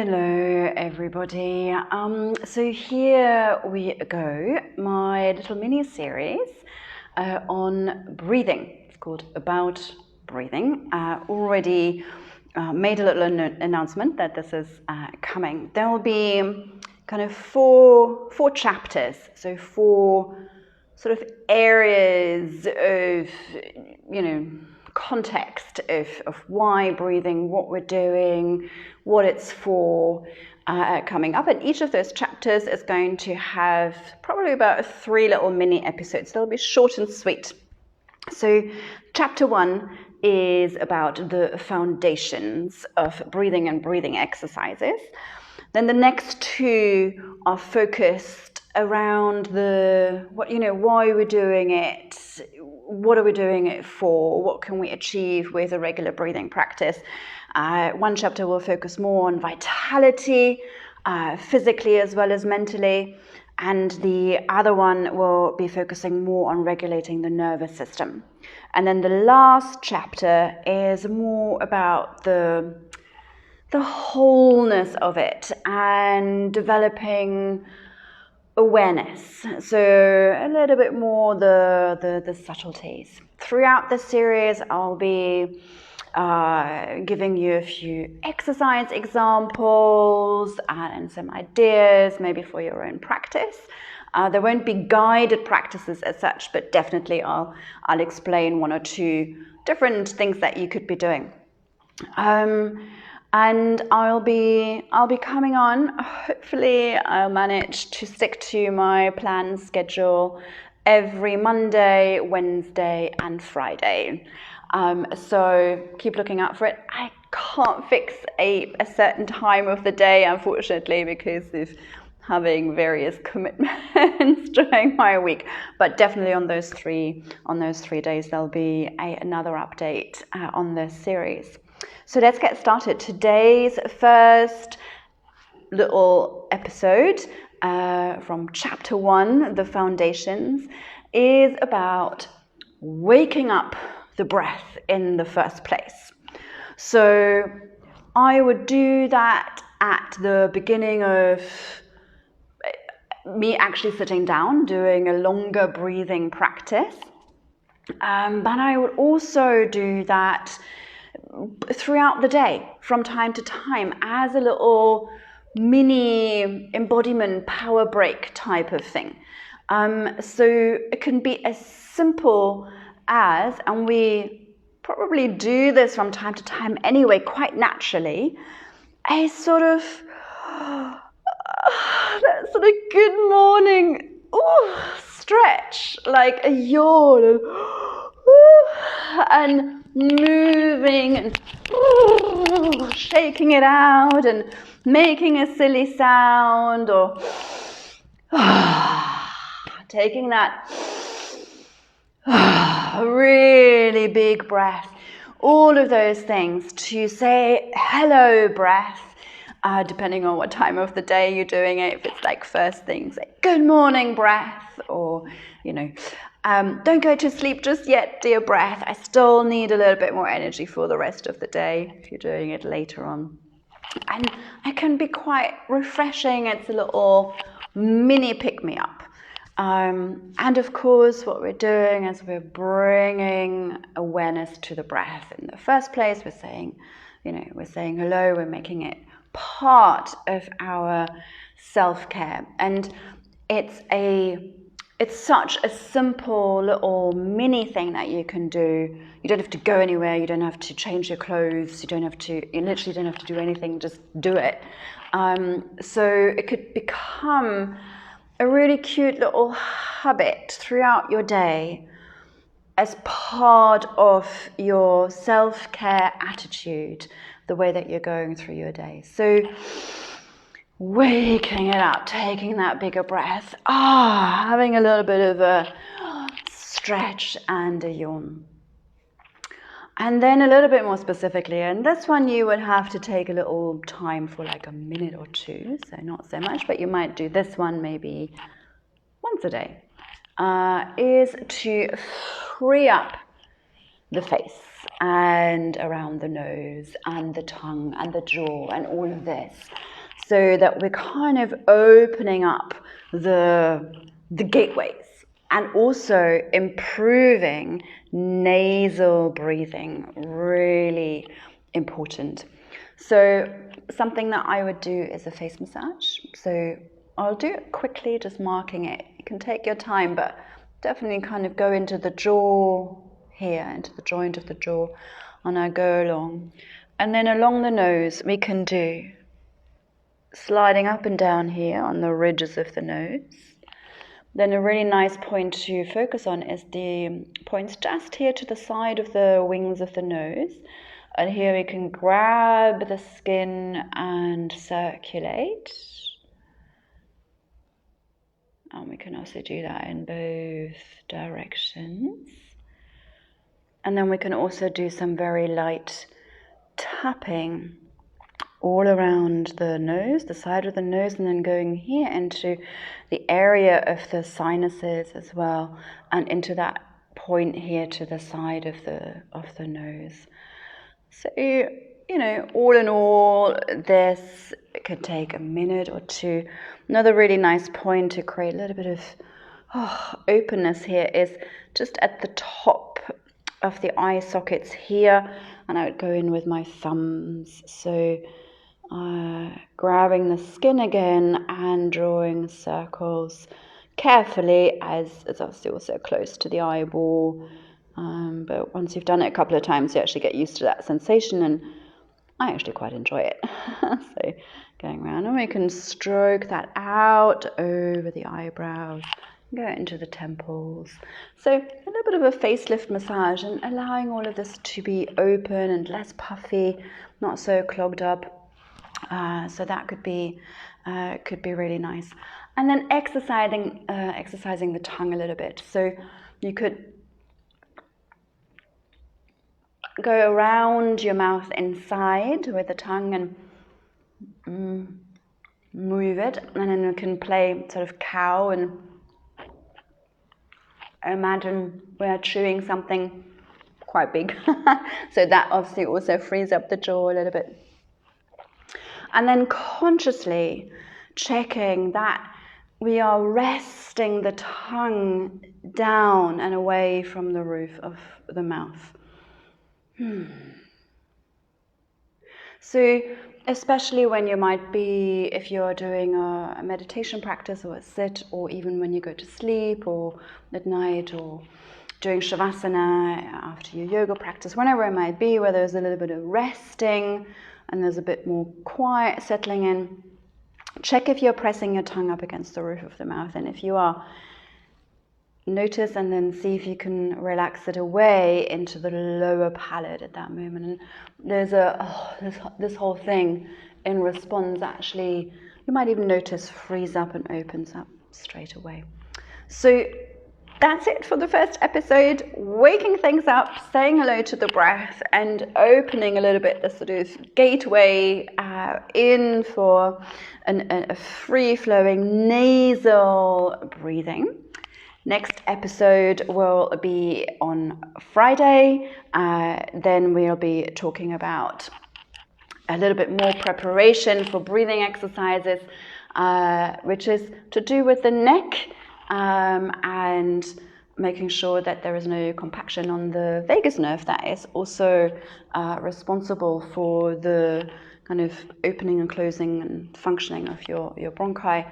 Hello everybody. So here we go, my little mini-series on breathing. It's called About Breathing. Already made a little announcement that this is coming. There will be kind of four chapters, so four sort of areas of, context of why breathing, what we're doing, what it's for, coming up. And each of those chapters is going to have probably about 3 little mini episodes. They'll be short and sweet. So chapter 1 is about the foundations of breathing and breathing exercises. Then the next 2 are focused around why we're doing it, what are we doing it for, what can we achieve with a regular breathing practice. One chapter will focus more on vitality, physically as well as mentally, and the other one will be focusing more on regulating the nervous system. And then the last chapter is more about the wholeness of it and developing awareness, so a little bit more the subtleties. Throughout the series, I'll be giving you a few exercise examples and some ideas, maybe for your own practice. There won't be guided practices as such, but definitely I'll explain 1 or 2 different things that you could be doing. And I'll be coming on. Hopefully I'll manage to stick to my planned schedule every Monday, Wednesday and Friday. So keep looking out for it. I can't fix a certain time of the day, unfortunately, because of having various commitments during my week. But definitely on those 3 days there'll be another update on this series. So let's get started. Today's first little episode from chapter 1, the foundations, is about waking up the breath in the first place. So I would do that at the beginning of me actually sitting down, doing a longer breathing practice. But I would also do that throughout the day, from time to time, as a little mini embodiment power break type of thing. So it can be as simple as, and we probably do this from time to time anyway, quite naturally, a sort of that sort of good morning stretch, like a yawn, and moving and shaking it out and making a silly sound, or taking that really big breath. All of those things to say hello breath, depending on what time of the day you're doing it. If it's like first thing, say good morning breath, or don't go to sleep just yet, dear breath. I still need a little bit more energy for the rest of the day, if you're doing it later on. And it can be quite refreshing. It's a little mini pick-me-up. And of course, what we're doing is we're bringing awareness to the breath. In the first place, we're saying hello, we're making it part of our self-care. And it's such a simple little mini thing that you can do. You don't have to go anywhere. You don't have to change your clothes. You literally don't have to do anything. Just do it. So it could become a really cute little habit throughout your day as part of your self-care attitude, the way that you're going through your day. So waking it up, taking that bigger breath, having a little bit of a stretch and a yawn. And then a little bit more specifically, and this one you would have to take a little time for, like a minute or 2, so not so much, but you might do this one maybe once a day, is to free up the face. and around the nose and the tongue and the jaw and all of this, so that we're kind of opening up the gateways and also improving nasal breathing. Really important. So something that I would do is a face massage. So I'll do it quickly, just marking it. You can take your time, but definitely kind of go into the jaw here, into the joint of the jaw, and I go along. And then along the nose, we can do sliding up and down here on the ridges of the nose. Then a really nice point to focus on is the points just here to the side of the wings of the nose. And here we can grab the skin and circulate. And we can also do that in both directions. And then we can also do some very light tapping all around the nose, the side of the nose, and then going here into the area of the sinuses as well, and into that point here to the side of the nose. So, you know, all in all, this could take a minute or two. Another really nice point to create a little bit of openness here is just at the top of the eye sockets here, and I would go in with my thumbs. So grabbing the skin again and drawing circles carefully, as it's obviously also close to the eyeball. But once you've done it a couple of times, you actually get used to that sensation, and I actually quite enjoy it. So going around, and we can stroke that out over the eyebrows, go into the temples. So a little bit of a facelift massage, and allowing all of this to be open and less puffy, not so clogged up. So that could be really nice. And then exercising the tongue a little bit. So you could go around your mouth inside with the tongue and move it, and then you can play sort of cow and imagine we're chewing something quite big. So that obviously also frees up the jaw a little bit. And then consciously checking that we are resting the tongue down and away from the roof of the mouth. So especially when you might be, if you're doing a meditation practice or a sit, or even when you go to sleep or at night, or doing shavasana after your yoga practice, whenever it might be, where there's a little bit of resting and there's a bit more quiet settling in, check if you're pressing your tongue up against the roof of the mouth. And if you are, notice and then see if you can relax it away into the lower palate at that moment. And there's this whole thing in response actually, you might even notice, frees up and opens up straight away. So that's it for the first episode, waking things up, saying hello to the breath, and opening a little bit the sort of gateway in for a free-flowing nasal breathing. Next episode will be on Friday. Then we'll be talking about a little bit more preparation for breathing exercises, which is to do with the neck, and making sure that there is no compaction on the vagus nerve that is also responsible for the kind of opening and closing and functioning of your bronchi,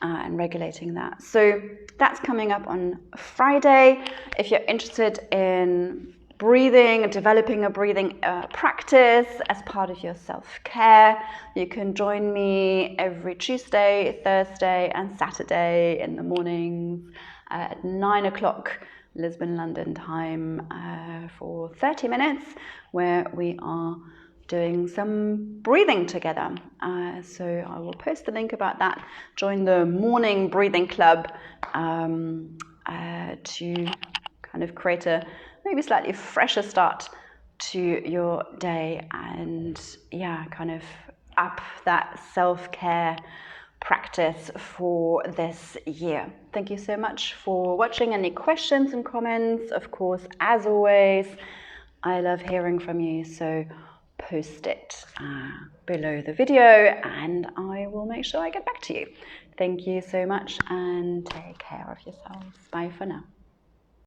and regulating that. So that's coming up on Friday. If you're interested in breathing and developing a breathing practice as part of your self-care, you can join me every Tuesday, Thursday and Saturday in the mornings at 9 o'clock Lisbon, London time, for 30 minutes, where we are doing some breathing together. So I will post the link about that. Join the morning breathing club to kind of create a maybe slightly fresher start to your day, and kind of up that self-care practice for this year. Thank you so much for watching. Any questions and comments, of course, as always, I love hearing from you, so post it below the video and I will make sure I get back to you. Thank you so much and take care of yourselves. Bye for now.